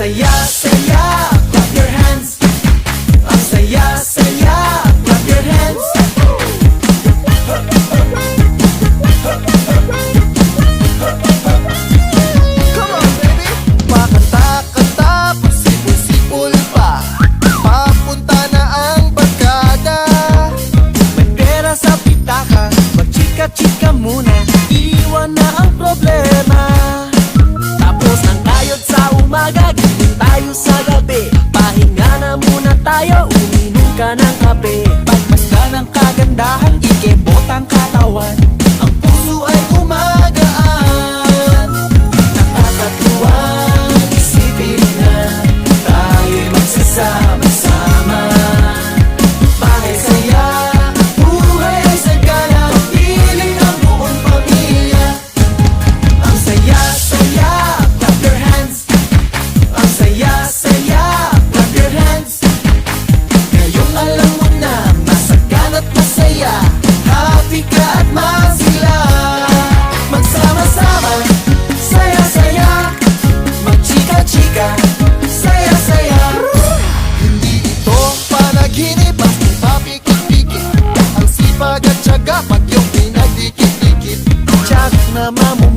saya-saya, clap your hands. Ang saya-saya, clap your hands. Come on, baby! Pakanta-kanta, pasipul-sipul pa, papunta na ang barkada. May pera sa pitaka, magchika-chika muna, iwan na ang problema. Tapos ang kayod sa umaga, gising tayo sa gabi. Pahinga na muna tayo, uminom ka ng kape. Pagmasda ng kagandahan, ikembot ang katawan. Ang puso ay gumagaan. Nakakatuwang isipin na tayo'y magsasama-sama. Bahay saya, buhay ay sagana, piling ang buong pamilya. Ang saya-saya, clap your hands. Ang saya-saya, clap your hands. Ngayong alam mo na, masagan at masaya, happy ka at masila. Magsama-sama, saya-saya, magchika-chika, saya-saya. Hindi ito panaginip, basta papikit-pikit. Ang sipag at tiyaga, pag yung pinagdikit-dikit, tiyak na mamu